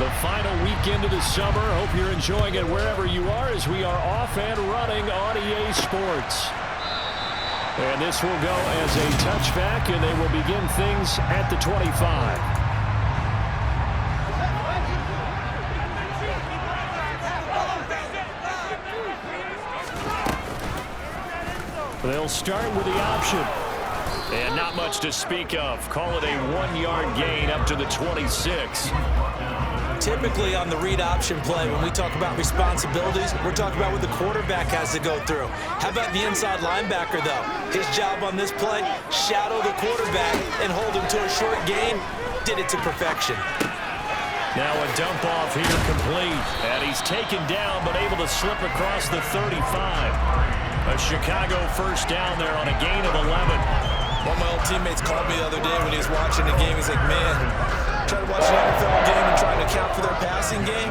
The final weekend of the summer. Hope you're enjoying it wherever you are as we are off and running on EA Sports. And this will go as a touchback, and they will begin things at the 25. They'll start with the option. And not much to speak of. Call it a 1-yard gain up to the 26. Typically on the read option play, when we talk about responsibilities, we're talking about what the quarterback has to go through. How about the inside linebacker, though? His job on this play, shadow the quarterback and hold him to a short gain. Did it to perfection. Now a dump off here complete. And he's taken down but able to slip across the 35. A Chicago first down there on a gain of 11. One of my old teammates called me the other day when he was watching the game. He's like, man, trying to watch an NFL game and trying to account for their passing game,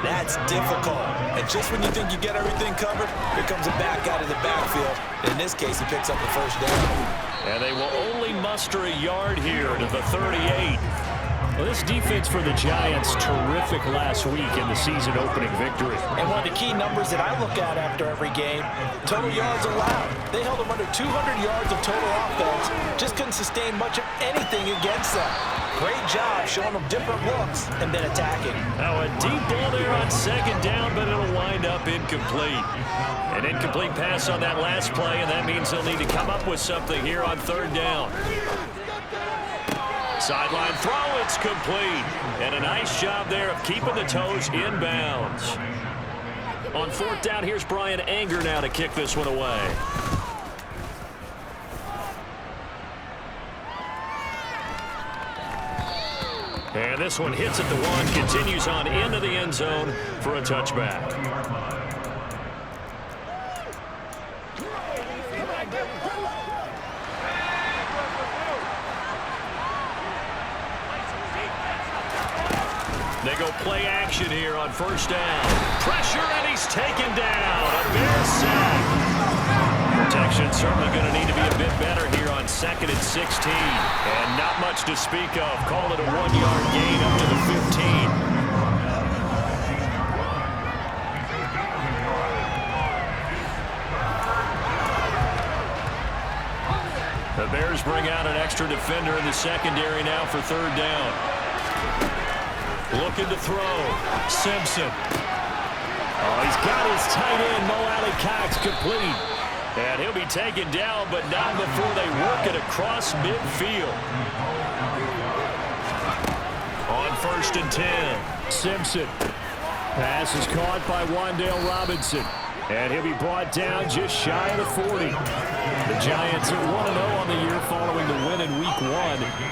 that's difficult. And just when you think you get everything covered, here comes a back out of the backfield. In this case, he picks up the first down. And they will only muster a yard here to the 38. Well, this defense for the Giants, terrific last week in the season opening victory. And one of the key numbers that I look at after every game, total yards allowed. They held them under 200 yards of total offense. Just couldn't sustain much of anything against them. Great job showing them different looks and then attacking. Now a deep ball there on second down, but it'll wind up incomplete. An incomplete pass on that last play, and that means they'll need to come up with something here on third down. Sideline throw, it's complete. And a nice job there of keeping the toes inbounds. On fourth down, here's Brian Anger now to kick this one away. And this one hits at the one, continues on into the end zone for a touchback. They go play action here on first down. Pressure, and he's taken down. A Bears sack. Protection certainly going to need to be a bit better here on 2nd and 16. And not much to speak of. Call it a 1-yard gain up to the 15. The Bears bring out an extra defender in the secondary now for third down. Looking to throw. Simpson. Oh, he's got his tight end, Mo Alley-Cox, complete. And he'll be taken down, but not before they work it across midfield. On 1st and 10. Simpson. Pass is caught by Wan'Dale Robinson. And he'll be brought down just shy of the 40. The Giants are 1-0 on the year following the win in Week 1,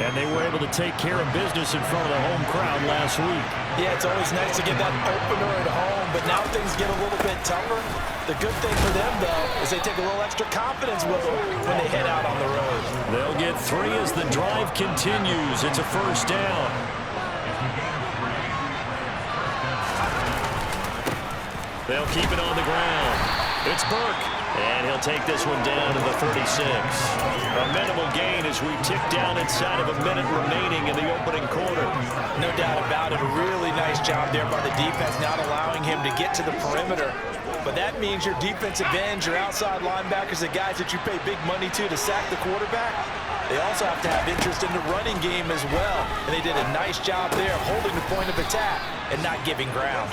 and they were able to take care of business in front of the home crowd last week. Yeah, it's always nice to get that opener at home, but now things get a little bit tougher. The good thing for them, though, is they take a little extra confidence with them when they head out on the road. They'll get 3 as the drive continues. It's a first down. They'll keep it on the ground. It's Burke. And he'll take this one down to the 36. A minimal gain as we tick down inside of a minute remaining in the opening quarter. No doubt about it. A really nice job there by the defense, not allowing him to get to the perimeter. But that means your defensive ends, your outside linebackers, the guys that you pay big money to sack the quarterback, they also have to have interest in the running game as well. And they did a nice job there of holding the point of attack and not giving ground.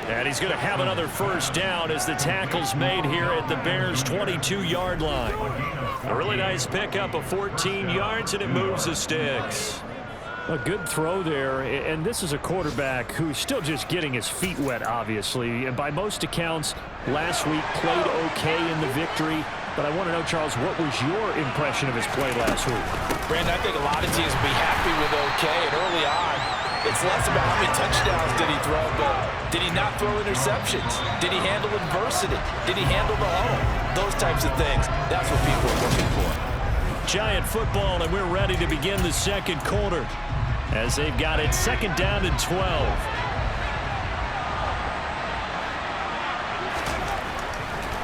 And he's going to have another first down as the tackle's made here at the Bears' 22-yard line. A really nice pickup of 14 yards, and it moves the sticks. A good throw there, and this is a quarterback who's still just getting his feet wet, obviously. And by most accounts, last week played okay in the victory. But I want to know, Charles, what was your impression of his play last week? Brandon, I think a lot of teams will be happy with okay. And early on, it's less about how many touchdowns did he throw, but did he not throw interceptions? Did he handle adversity? Did he handle the home? Those types of things. That's what people are looking for. Giant football, and we're ready to begin the second quarter as they've got it 2nd down and 12.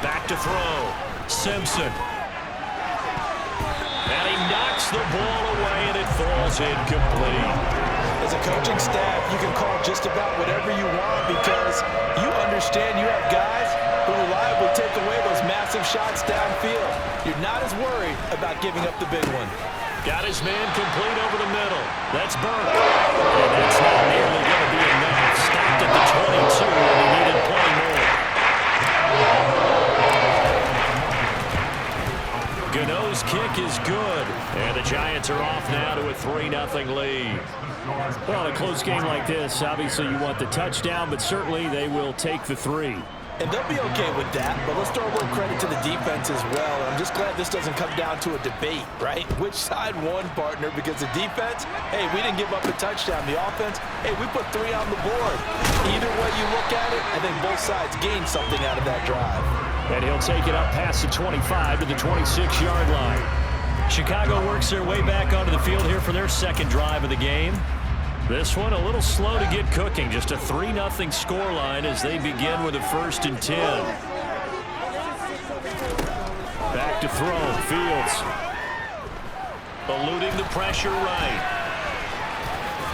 Back to throw. Simpson. And he knocks the ball away, and it falls incomplete. As a coaching staff, you can call just about whatever you want because you understand you have guys who reliably take away those massive shots downfield. You're not as worried about giving up the big one. Got his man complete over the middle. That's Burke. And that's not nearly going to be enough. Stopped at the 22, and he needed plenty more. Gano's kick is good. And the Giants are off now to a 3-0 lead. Well, in a close game like this, obviously you want the touchdown, but certainly they will take the 3. And they'll be okay with that, but let's throw a little credit to the defense as well. I'm just glad this doesn't come down to a debate, right? Which side won, partner? Because the defense, hey, we didn't give up a touchdown. The offense, hey, we put 3 on the board. Either way you look at it, I think both sides gained something out of that drive. And he'll take it up past the 25 to the 26-yard line. Chicago works their way back onto the field here for their second drive of the game. This one a little slow to get cooking. Just a 3-0 scoreline as they begin with a 1st and 10. Back to throw. Fields. Eluding the pressure right.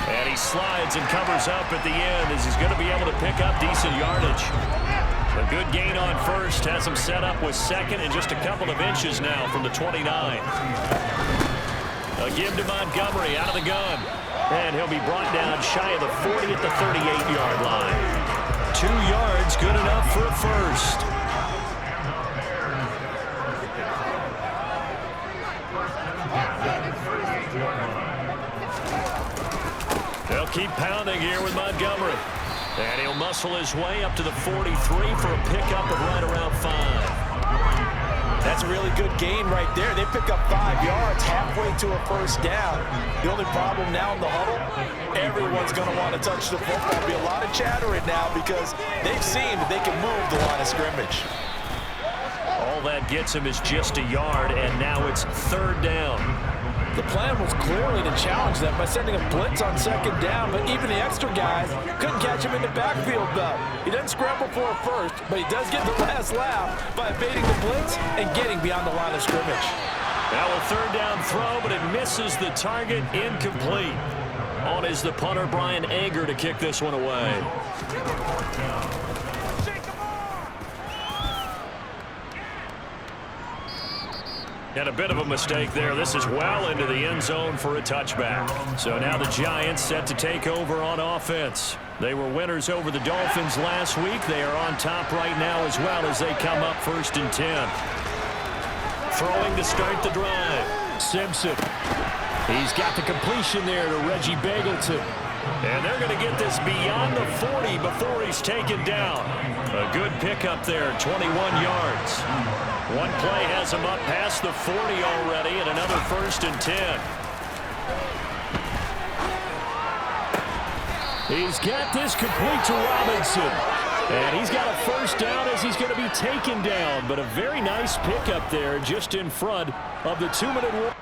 And he slides and covers up at the end as he's going to be able to pick up decent yardage. A good gain on first. Has him set up with second and just a couple of inches now from the 29. A give to Montgomery out of the gun. And he'll be brought down shy of the 40 at the 38-yard line. 2 yards, good enough for a first. They'll keep pounding here with Montgomery. And he'll muscle his way up to the 43 for a pickup of right around 5. That's a really good gain right there. They pick up 5 yards halfway to a first down. The only problem now in the huddle, everyone's going to want to touch the football. There'll be a lot of chatter right now because they've seen that they can move the line of scrimmage. All that gets him is just a yard, and now it's 3rd down. The plan was clearly to challenge them by sending a blitz on 2nd down, but even the extra guys couldn't catch him in the backfield, though. He doesn't scramble for a first, but he does get the last laugh by evading the blitz and getting beyond the line of scrimmage. Now a 3rd down throw, but it misses the target, incomplete. On is the punter, Brian Anger, to kick this one away. And a bit of a mistake there. This is well into the end zone for a touchback. So now the Giants set to take over on offense. They were winners over the Dolphins last week. They are on top right now as well as they come up 1st and 10. Throwing to start the drive. Simpson. He's got the completion there to Reggie Bagleton. And they're going to get this beyond the 40 before he's taken down. A good pickup there, 21 yards. One play has him up past the 40 already, and another 1st and 10. He's got this complete to Robinson. And he's got a first down as he's going to be taken down. But a very nice pickup there just in front of the 2-minute warning.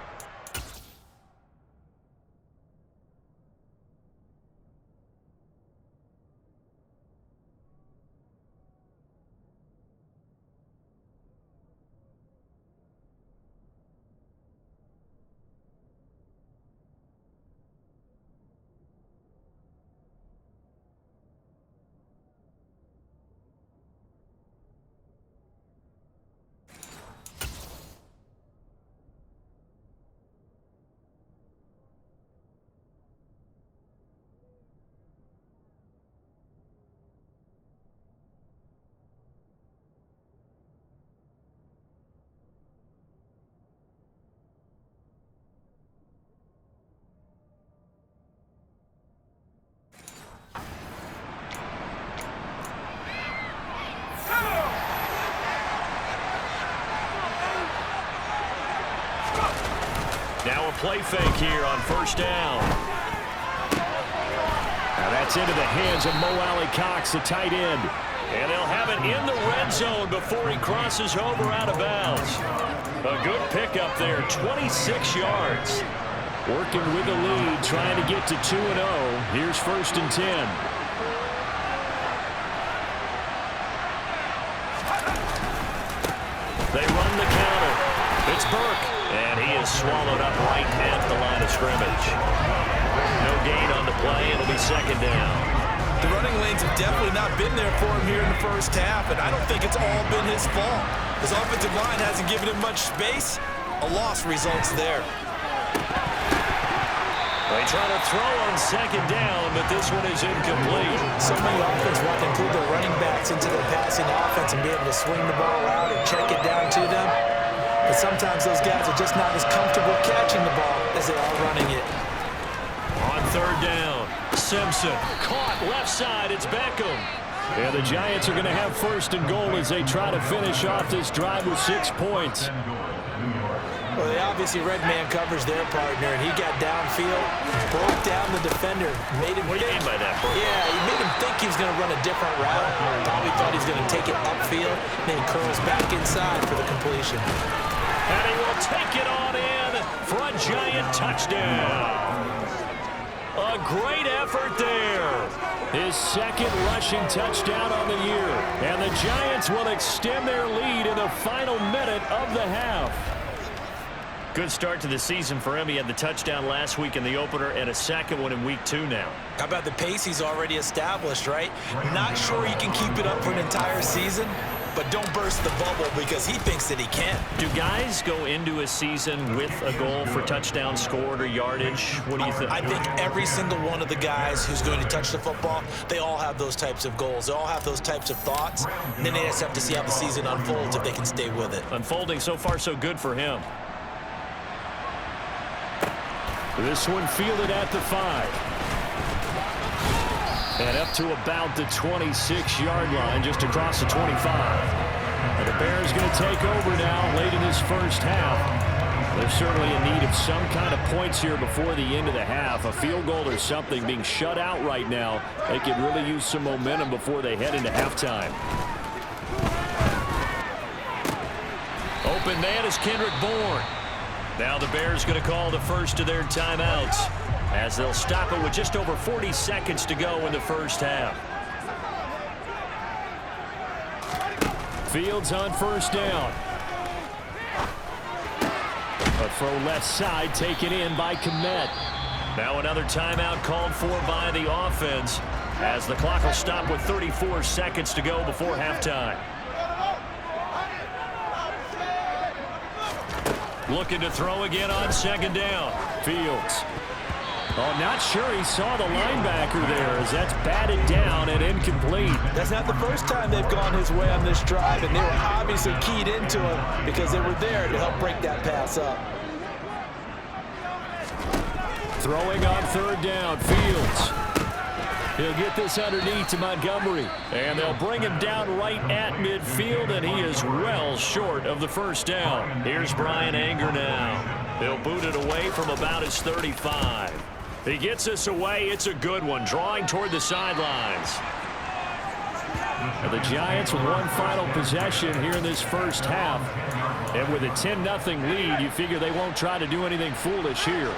Now a play fake here on 1st down. Now that's into the hands of Mo Alley-Cox, the tight end. And they'll have it in the red zone before he crosses over out of bounds. A good pickup there, 26 yards. Working with the lead, trying to get to 2-0. Here's 1st and 10. They run the counter. It's Burke. And he is swallowed up right at the line of scrimmage. No gain on the play. It'll be second down. The running lanes have definitely not been there for him here in the first half, and I don't think it's all been his fault. His offensive line hasn't given him much space. A loss results there. They try to throw on second down, but this one is incomplete. So many offenses want to include their running backs into their passing offense and be able to swing the ball out or check it down to them. But sometimes those guys are just not as comfortable catching the ball as they are running it. On third down, Simpson caught left side. It's Beckham. And the Giants are going to have first and goal as they try to finish off this drive with 6 points. Well, they obviously red man covers their partner, and he got downfield, broke down the defender, made him. What do you mean by that, bro? Yeah, he made him think he was going to run a different route. Probably thought he was going to take it upfield, then he curls back inside for the completion. And he will take it on in for a Giant touchdown. A great effort there. His second rushing touchdown on the year. And the Giants will extend their lead in the final minute of the half. Good start to the season for him. He had the touchdown last week in the opener and a second one in week 2 now. How about the pace he's already established, right? Not sure he can keep it up for an entire season, but don't burst the bubble because he thinks that he can. Do guys go into a season with a goal for touchdown scored or yardage? What do you think? I think every single one of the guys who's going to touch the football, they all have those types of goals. They all have those types of thoughts, and then they just have to see how the season unfolds if they can stay with it. Unfolding so far so good for him. This one fielded at the 5. And up to about the 26-yard line, just across the 25. And the Bears going to take over now late in this first half. They're certainly in need of some kind of points here before the end of the half. A field goal or something being shut out right now. They could really use some momentum before they head into halftime. Open man is Kendrick Bourne. Now the Bears going to call the first of their timeouts as they'll stop it with just over 40 seconds to go in the first half. Fields on first down. A throw left side taken in by Kmet. Now another timeout called for by the offense as the clock will stop with 34 seconds to go before halftime. Looking to throw again on second down. Fields. Oh, not sure he saw the linebacker there as that's batted down and incomplete. That's not the first time they've gone his way on this drive, and they were obviously keyed into him because they were there to help break that pass up. Throwing on third down, Fields. He'll get this underneath to Montgomery. And they'll bring him down right at midfield, and he is well short of the first down. Here's Brian Anger now. He'll boot it away from about his 35. He gets this away. It's a good one, drawing toward the sidelines. And the Giants with one final possession here in this first half. And with a 10-0 lead, you figure they won't try to do anything foolish here.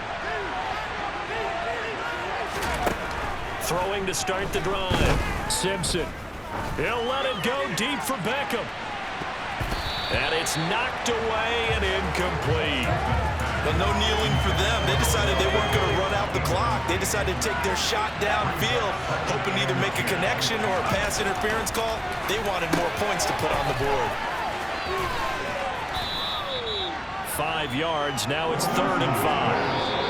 Throwing to start the drive. Simpson. He'll let it go deep for Beckham. And it's knocked away and incomplete. But no kneeling for them. They decided they weren't going to run out the clock. They decided to take their shot downfield, hoping to either make a connection or a pass interference call. They wanted more points to put on the board. 5 yards. Now it's 3rd and 5.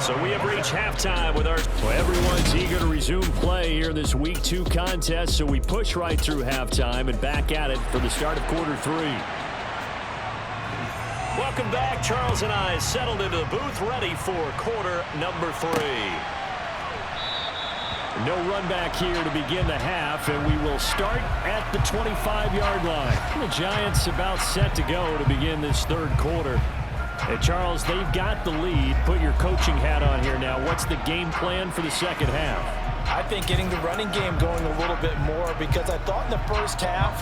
So we have reached halftime with our... Well, everyone's eager to resume play here in this Week 2 contest, so we push right through halftime and back at it for the start of quarter 3. Welcome back. Charles and I settled into the booth, ready for quarter number 3. No run back here to begin the half, and we will start at the 25-yard line. The Giants about set to go to begin this third quarter. And Charles, they've got the lead. Put your coaching hat on here now. What's the game plan for the second half? I think getting the running game going a little bit more, because I thought in the first half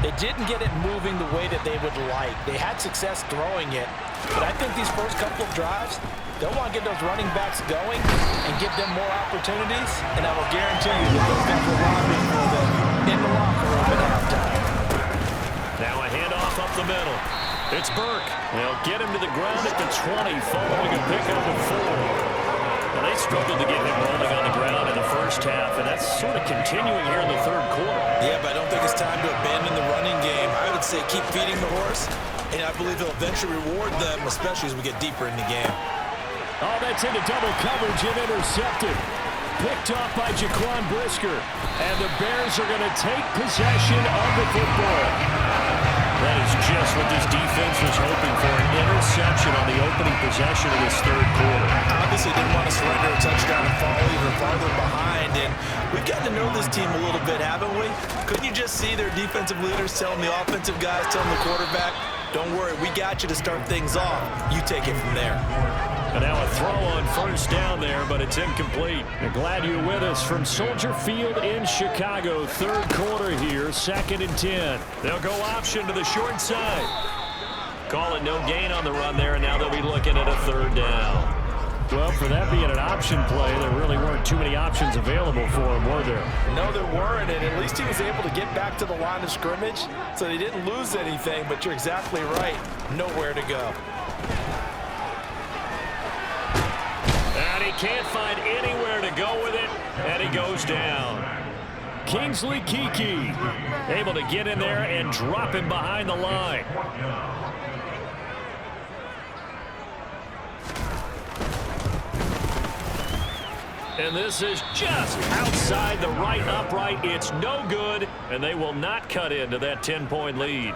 they didn't get it moving the way that they would like. They had success throwing it, but I think these first couple of drives, they'll want to get those running backs going and give them more opportunities, and I will guarantee you that those guys will lobby for them in the locker room at halftime. Now a handoff up the middle. It's Burke. They'll get him to the ground at the 20 following a pickup of 4. Now they struggled to get him rolling on the ground in the first half, and that's sort of continuing here in the third quarter. Yeah, but I don't think it's time to abandon the running game. I would say keep feeding the horse, and I believe he'll eventually reward them, especially as we get deeper in the game. Oh, that's into double coverage and intercepted. Picked off by Jaquan Brisker. And the Bears are going to take possession of the football. That is just what this defense was hoping for, an interception on the opening possession of this third quarter. Obviously didn't want to surrender a touchdown and fall even farther behind. And we've gotten to know this team a little bit, haven't we? Couldn't you just see their defensive leaders telling the offensive guys, telling the quarterback, don't worry, we got you to start things off. You take it from there. And now a throw on first down there, but it's incomplete. And glad you're with us from Soldier Field in Chicago. Third quarter here, 2nd and 10. They'll go option to the short side. Call it no gain on the run there, and now they'll be looking at a third down. Well, for that being an option play, there really weren't too many options available for him, were there? No, there weren't, and at least he was able to get back to the line of scrimmage, so he didn't lose anything, but you're exactly right. Nowhere to go. And he can't find anywhere to go with it, and he goes down. Kingsley Keke able to get in there and drop him behind the line. And this is just outside the right upright. It's no good, and they will not cut into that 10-point lead.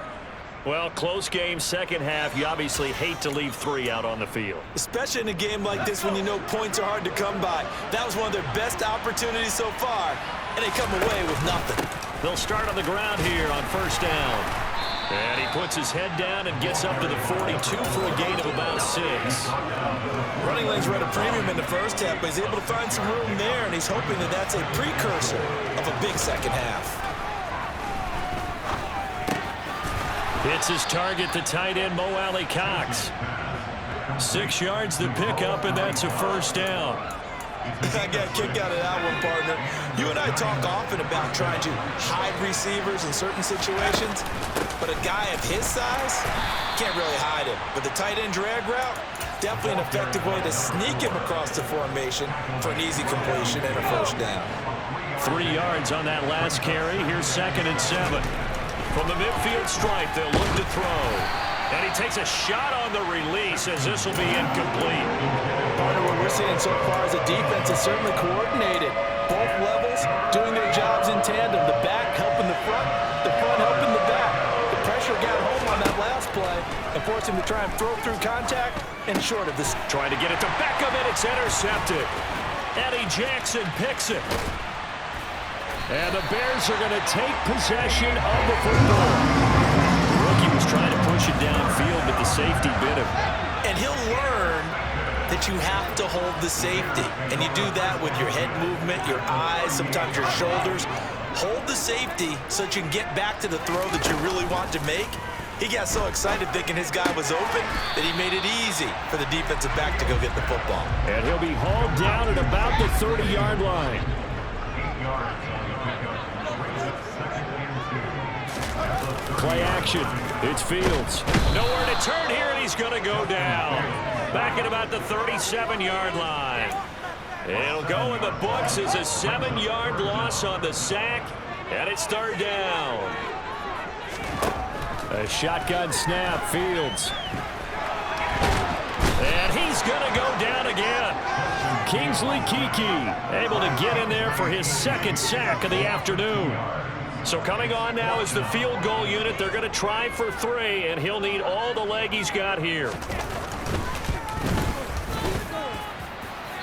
Well, close game, second half. You obviously hate to leave 3 out on the field. Especially in a game like this when you know points are hard to come by. That was one of their best opportunities so far, and they come away with nothing. They'll start on the ground here on first down. And he puts his head down and gets up to the 42 for a gain of about 6. Running lanes were at a premium in the first half, but he's able to find some room there, and he's hoping that that's a precursor of a big second half. It's his target, the tight end, Mo Alley-Cox. 6 yards to pick up, and that's a first down. I got a kick out of that one, partner. You and I talk often about trying to hide receivers in certain situations, but a guy of his size can't really hide him. But the tight end drag route, definitely an effective way to sneak him across the formation for an easy completion and a first down. 3 yards on that last carry. Here's 2nd and 7. From the midfield stripe, they'll look to throw. And he takes a shot on the release as this will be incomplete. Partner, what we're seeing so far is a defense is certainly coordinated. Both levels doing their jobs in tandem. The back helping the front helping the back. The pressure got home on that last play and forced him to try and throw through contact and short of this. Trying to get it to Beckham, and it's intercepted. Eddie Jackson picks it. And the Bears are going to take possession of the football. The rookie was trying to push it downfield, but the safety bit him. And he'll learn that you have to hold the safety. And you do that with your head movement, your eyes, sometimes your shoulders. Hold the safety so that you can get back to the throw that you really want to make. He got so excited thinking his guy was open that he made it easy for the defensive back to go get the football. And he'll be hauled down at about the 30-yard line. Play action. It's Fields. Nowhere to turn here, and he's going to go down. Back at about the 37-yard line. It'll go in the books as a 7-yard loss on the sack, and it's third down. A shotgun snap, Fields. And he's going to go down again. Kingsley Keke able to get in there for his 2nd sack of the afternoon. So coming on now is the field goal unit. They're going to try for 3, and he'll need all the leg he's got here.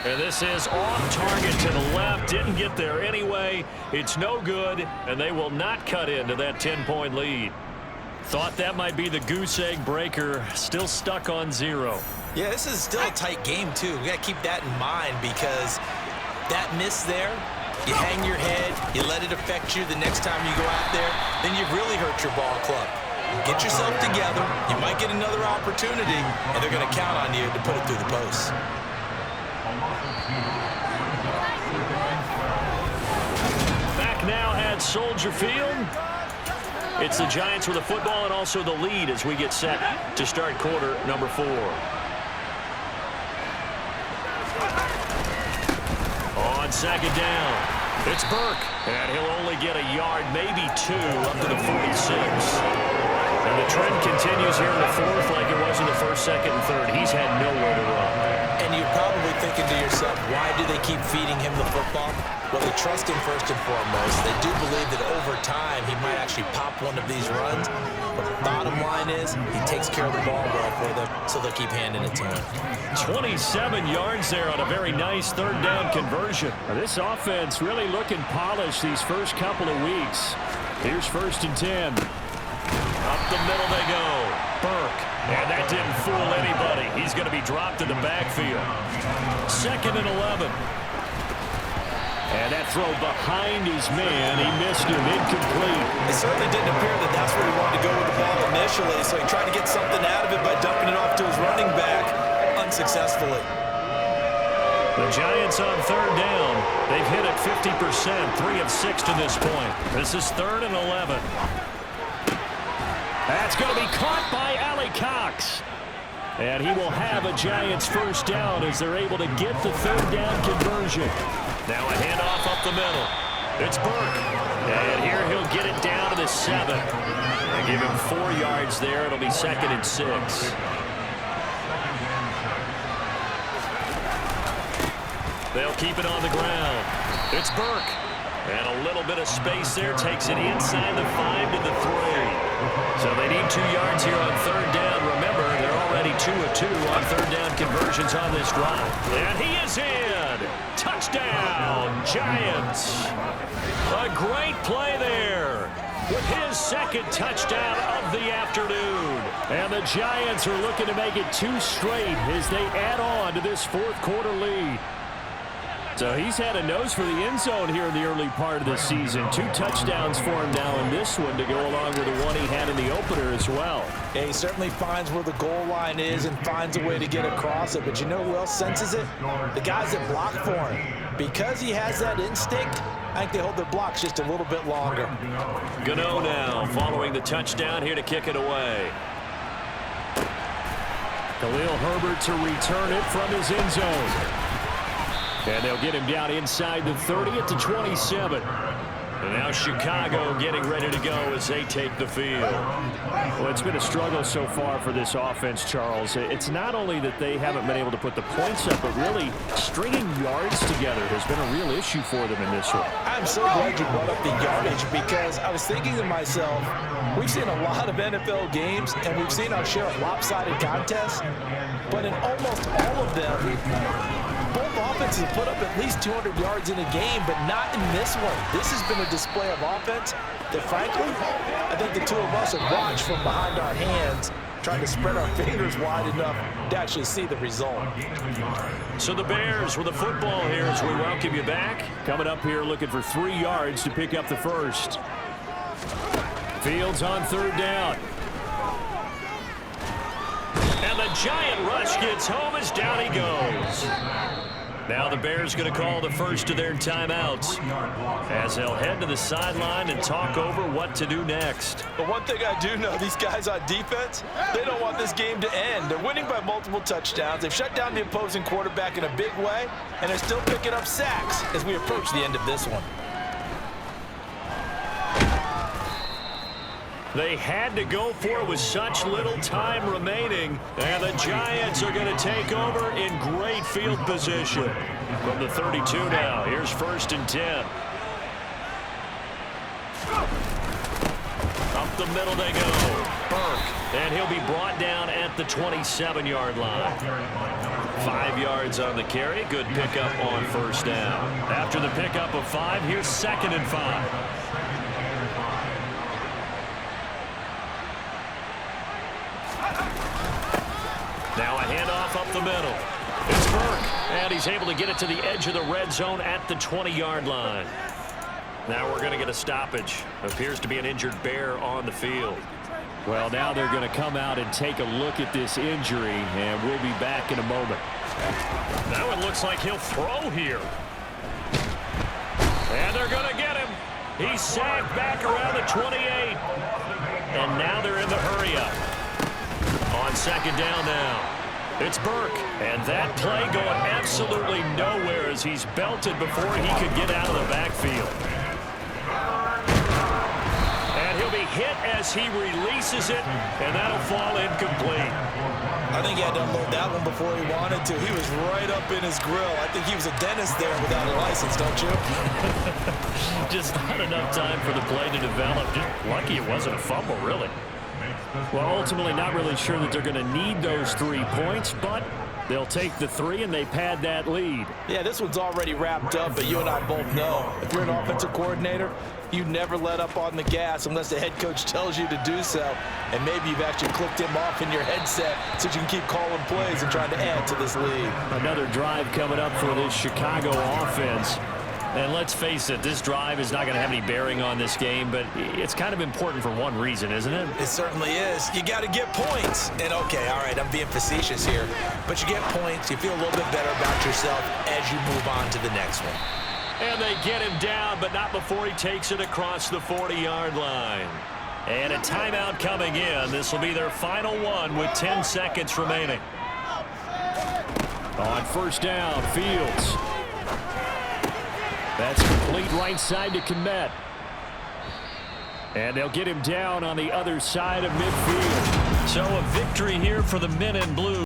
And this is off target to the left. Didn't get there anyway. It's no good, and they will not cut into that 10-point lead. Thought that might be the goose egg breaker. Still stuck on 0. Yeah, this is still a tight game, too. We got to keep that in mind because that miss there, you hang your head, you let it affect you the next time you go out there, then you've really hurt your ball club. Get yourself together. You might get another opportunity, and they're going to count on you to put it through the post. Back now at Soldier Field. It's the Giants with the football and also the lead as we get set to start quarter number 4. second down. It's Burke, and he'll only get a yard, maybe 2, up to the 46. And the trend continues here in the fourth like it was in the first, second, and third. He's had nowhere to run. And you're probably thinking to yourself, why do they keep feeding him the football? Well, they trust him first and foremost. They do believe that over time he might actually pop one of these runs. But the bottom line is he takes care of the ball well for them, so they'll keep handing it to him. 27 yards there on a very nice third down conversion. This offense really looking polished these first couple of weeks. Here's 1st and 10. Up the middle they go. Burke. And that didn't fool anybody. He's going to be dropped in the backfield. 2nd and 11. And that throw behind his man. He missed him. Incomplete. It certainly didn't appear that that's where he wanted to go with the ball initially, so he tried to get something out of it by dumping it off to his running back unsuccessfully. The Giants on third down. They've hit it 50%, 3 of 6 to this point. This is 3rd and 11. That's going to be caught by Allie Cox. And he will have a Giants first down as they're able to get the third down conversion. Now a handoff up the middle. It's Burke. And here he'll get it down to the 7. They give him 4 yards there. It'll be 2nd and 6. They'll keep it on the ground. It's Burke. And a little bit of space there. Takes it inside the 5 to the 3. So they need 2 yards here on third down. Remember, they're already 2 of 2 on third down conversions on this drive. And he is in. Touchdown, Giants. A great play there with his 2nd touchdown of the afternoon. And the Giants are looking to make it 2 straight as they add on to this fourth quarter lead. So he's had a nose for the end zone here in the early part of the season. 2 touchdowns for him now in this one to go along with the one he had in the opener as well. Yeah, he certainly finds where the goal line is and finds a way to get across it. But you know who else senses it? The guys that block for him. Because he has that instinct, I think they hold their blocks just a little bit longer. Gano now following the touchdown here to kick it away. Khalil Herbert to return it from his end zone. And they'll get him down inside the 30 at the 27. And now Chicago getting ready to go as they take the field. Well, it's been a struggle so far for this offense, Charles. It's not only that they haven't been able to put the points up, but really stringing yards together has been a real issue for them in this one. I'm so glad you brought up the yardage because I was thinking to myself, we've seen a lot of NFL games and we've seen our share of lopsided contests, but in almost all of them, both offenses put up at least 200 yards in a game, but not in this one. This has been a display of offense that, frankly, I think the two of us have watched from behind our hands, trying to spread our fingers wide enough to actually see the result. So the Bears with the football here as we welcome you back. Coming up here looking for 3 yards to pick up the first. Fields on third down. And the giant rush gets home as down he goes. Now the Bears going to call the first of their timeouts as they'll head to the sideline and talk over what to do next. But one thing I do know, these guys on defense, they don't want this game to end. They're winning by multiple touchdowns. They've shut down the opposing quarterback in a big way, and they're still picking up sacks as we approach the end of this one. They had to go for it with such little time remaining, and the Giants are going to take over in great field position. From the 32 now, here's 1st and 10. Up the middle they go. Burke, and he'll be brought down at the 27-yard line. 5 yards on the carry. Good pickup on first down. After the pickup of 5, here's 2nd and 5. Now a handoff up the middle. It's Burke, and he's able to get it to the edge of the red zone at the 20-yard line. Now we're going to get a stoppage. Appears to be an injured Bear on the field. Well, now they're going to come out and take a look at this injury, and we'll be back in a moment. Now it looks like he'll throw here. And they're going to get him. He's sacked back around the 28. And now they're in the hurry-up. On second down now. It's Burke, and that play going absolutely nowhere as he's belted before he could get out of the backfield. And he'll be hit as he releases it, and that'll fall incomplete. I think he had to unload that one before he wanted to. He was right up in his grill. I think he was a dentist there without a license, don't you? Just not enough time for the play to develop. Just lucky it wasn't a fumble, really. Well, ultimately not really sure that they're going to need those 3 points, but they'll take the 3 and they pad that lead. Yeah, this one's already wrapped up, but you and I both know if you're an offensive coordinator, you never let up on the gas unless the head coach tells you to do so. And maybe you've actually clicked him off in your headset so you can keep calling plays and trying to add to this lead. Another drive coming up for this Chicago offense. And let's face it, this drive is not going to have any bearing on this game, but it's kind of important for one reason, isn't it? It certainly is. You got to get points. And, okay, all right, I'm being facetious here. But you get points, you feel a little bit better about yourself as you move on to the next one. And they get him down, but not before he takes it across the 40-yard line. And a timeout coming in. This will be their final one with 10 seconds remaining. On first down, Fields. That's complete right side to Kmet. And they'll get him down on the other side of midfield. So a victory here for the men in blue.